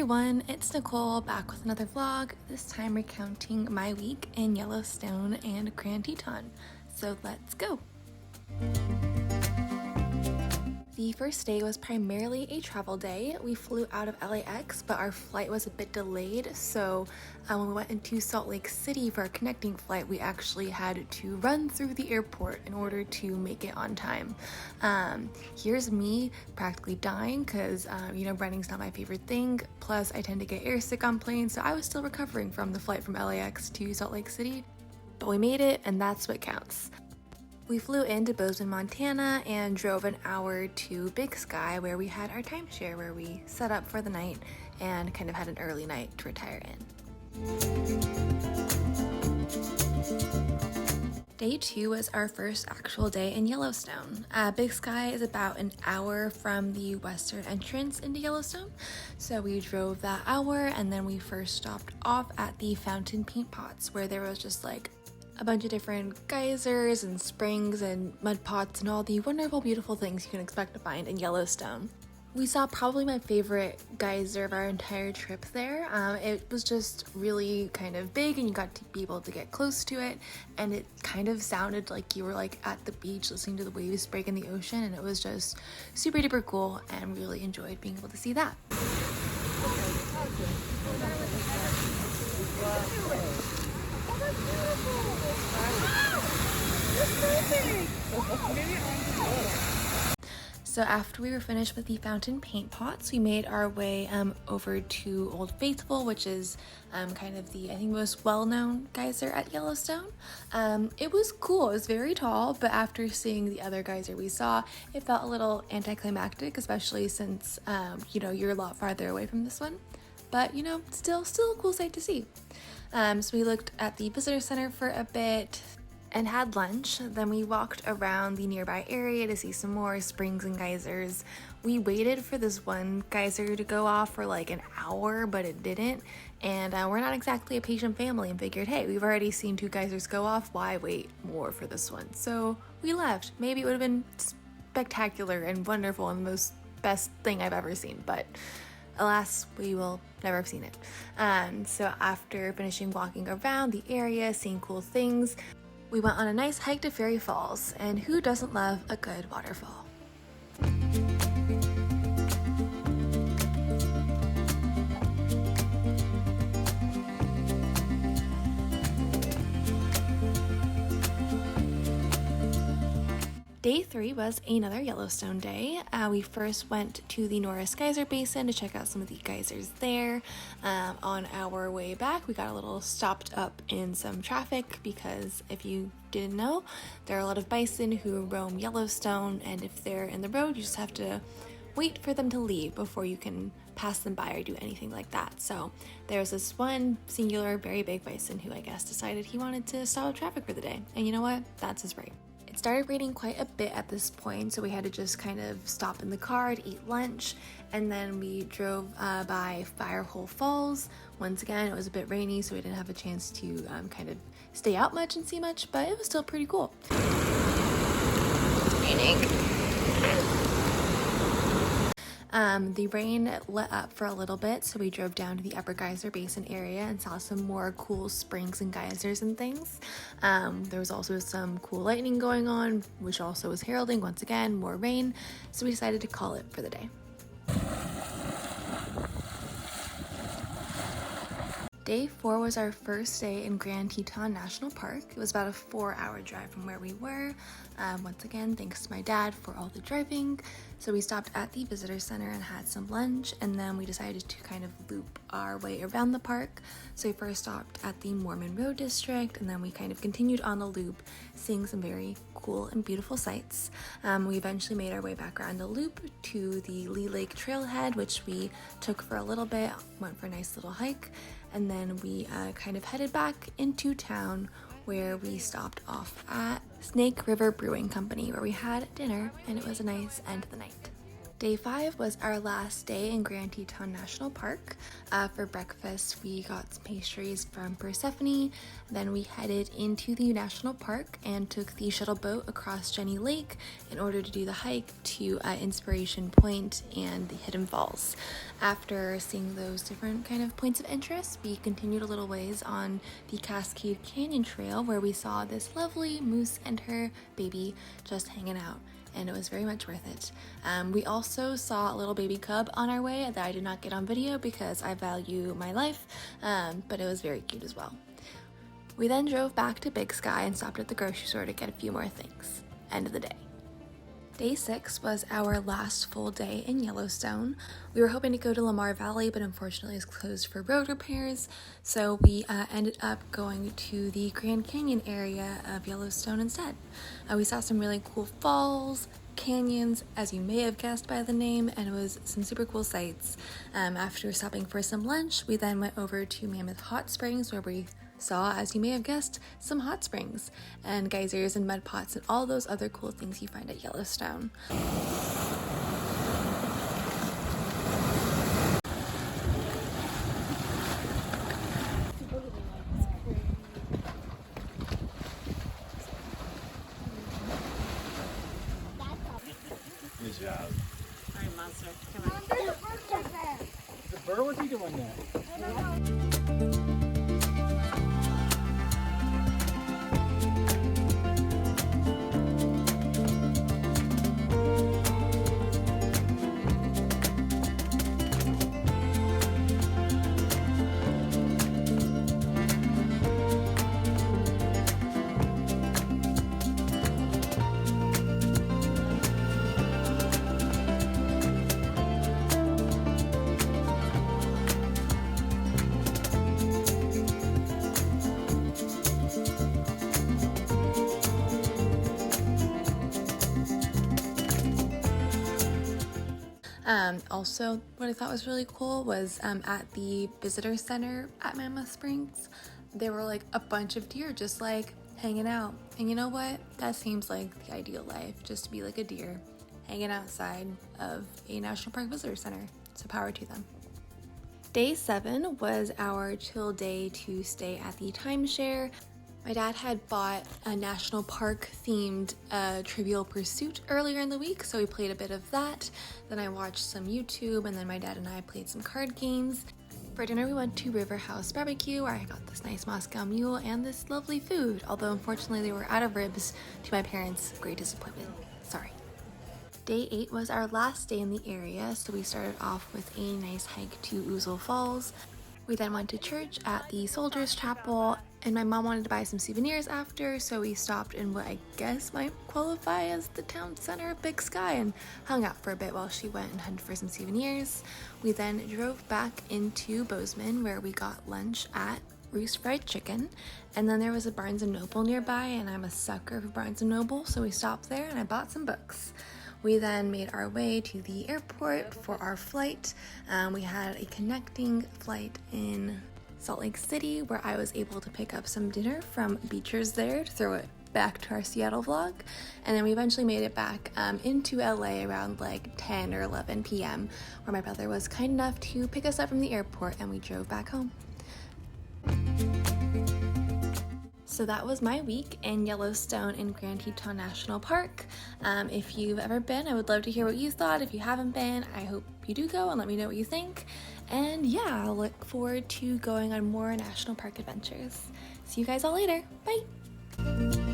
everyone, it's Nicole back with another vlog, this time recounting my week in Yellowstone and Gran Teton. So let's go! The first day was primarily a travel day. We flew out of LAX, but our flight was a bit delayed, so when we went into Salt Lake City for our connecting flight, we actually had to run through the airport in order to make it on time. Here's me practically dying because, running's not my favorite thing, plus I tend to get airsick on planes, so I was still recovering from the flight from LAX to Salt Lake City, but we made it, and that's what counts. We flew into Bozeman, Montana and drove an hour to Big Sky where we had our timeshare where we set up for the night and kind of had an early night to retire in. Day 2 was our first actual day in Yellowstone. Big Sky is about an hour from the western entrance into Yellowstone, so we drove that hour and then we first stopped off at the fountain paint pots where there was just like a bunch of different geysers and springs and mud pots and all the wonderful, beautiful things you can expect to find in Yellowstone. We saw probably my favorite geyser of our entire trip there. It was just really kind of big and you got to be able to get close to it, and it kind of sounded like you were like at the beach listening to the waves break in the ocean, and it was just super duper cool and really enjoyed being able to see that. So after we were finished with the fountain paint pots, we made our way over to Old Faithful, which is kind of the, I think, most well-known geyser at Yellowstone. It was cool. It was very tall, but after seeing the other geyser we saw, it felt a little anticlimactic, especially since, you're a lot farther away from this one. But, still a cool sight to see. So we looked at the visitor center for a bit and had lunch. Then we walked around the nearby area to see some more springs and geysers. We waited for this one geyser to go off for like an hour, but it didn't. And we're not exactly a patient family and figured, hey, we've already seen 2 geysers go off, why wait more for this one? So we left. Maybe it would have been spectacular and wonderful and the most best thing I've ever seen, but alas, we will never have seen it. So after finishing walking around the area, seeing cool things, we went on a nice hike to Fairy Falls, and who doesn't love a good waterfall? Day 3 was another Yellowstone day. We first went to the Norris Geyser Basin to check out some of the geysers there. On our way back, we got a little stopped up in some traffic because if you didn't know, there are a lot of bison who roam Yellowstone, and if they're in the road, you just have to wait for them to leave before you can pass them by or do anything like that. So there was this one singular, very big bison who I guess decided he wanted to stop traffic for the day. And you know what? That's his right. It started raining quite a bit at this point, so we had to just kind of stop in the car to eat lunch, and then we drove by Firehole Falls. Once again, it was a bit rainy, so we didn't have a chance to kind of stay out much and see much, but it was still pretty cool. It's raining. The rain let up for a little bit, so we drove down to the Upper Geyser Basin area and saw some more cool springs and geysers and things. There was also some cool lightning going on, which also was heralding, once again, more rain, so we decided to call it for the day. Day 4 was our first day in Gran Teton National Park. It was about a 4-hour drive from where we were. Once again, thanks to my dad for all the driving. So we stopped at the visitor center and had some lunch, and then we decided to kind of loop our way around the park. So we first stopped at the Mormon Road District, and then we kind of continued on the loop, seeing some very cool and beautiful sights. We eventually made our way back around the loop to the Lee Lake Trailhead, which we took for a little bit, went for a nice little hike, and then we kind of headed back into town where we stopped off at Snake River Brewing Company, where we had dinner, and it was a nice end of the night. Day 5 was our last day in Gran Teton National Park. For breakfast, we got some pastries from Persephone. Then we headed into the national park and took the shuttle boat across Jenny Lake in order to do the hike to Inspiration Point and the Hidden Falls. After seeing those different kind of points of interest, we continued a little ways on the Cascade Canyon Trail where we saw this lovely moose and her baby just hanging out, and it was very much worth it. We also saw a little baby cub on our way that I did not get on video because I value my life, but it was very cute as well. We then drove back to Big Sky and stopped at the grocery store to get a few more things. End of the day. Day 6 was our last full day in Yellowstone. We were hoping to go to Lamar Valley, but unfortunately it's closed for road repairs, so we ended up going to the Grand Canyon area of Yellowstone instead. We saw some really cool falls, canyons, as you may have guessed by the name, and it was some super cool sights. After stopping for some lunch, we then went over to Mammoth Hot Springs where we saw, as you may have guessed, some hot springs and geysers and mud pots and all those other cool things you find at Yellowstone. Good job. All right, monster, come on. There's a bird up there. The bird, what's he doing there? I don't know. Also, what I thought was really cool was at the visitor center at Mammoth Springs, there were like a bunch of deer just like hanging out. And you know what? That seems like the ideal life, just to be like a deer hanging outside of a national park visitor center. So power to them. Day 7 was our chill day to stay at the timeshare. My dad had bought a national park themed Trivial Pursuit earlier in the week, so we played a bit of that. Then I watched some YouTube, and then my dad and I played some card games. For dinner, we went to River House Barbecue, where I got this nice Moscow Mule and this lovely food, although unfortunately they were out of ribs, to my parents' great disappointment. Sorry. Day 8 was our last day in the area, so we started off with a nice hike to Ouzel Falls. We then went to church at the Soldiers Chapel, and my mom wanted to buy some souvenirs after, so we stopped in what I guess might qualify as the town center of Big Sky and hung out for a bit while she went and hunted for some souvenirs. We then drove back into Bozeman where we got lunch at Roost Fried Chicken, and then there was a Barnes & Noble nearby, and I'm a sucker for Barnes & Noble, so we stopped there and I bought some books. We then made our way to the airport for our flight. We had a connecting flight in Salt Lake City where I was able to pick up some dinner from Beechers there to throw it back to our Seattle vlog. And then we eventually made it back into LA around like 10 or 11 p.m. where my brother was kind enough to pick us up from the airport and we drove back home. So that was my week in Yellowstone in Gran Teton National Park. If you've ever been, I would love to hear what you thought. If you haven't been, I hope you do go and let me know what you think. And yeah, I'll look forward to going on more national park adventures. See you guys all later. Bye!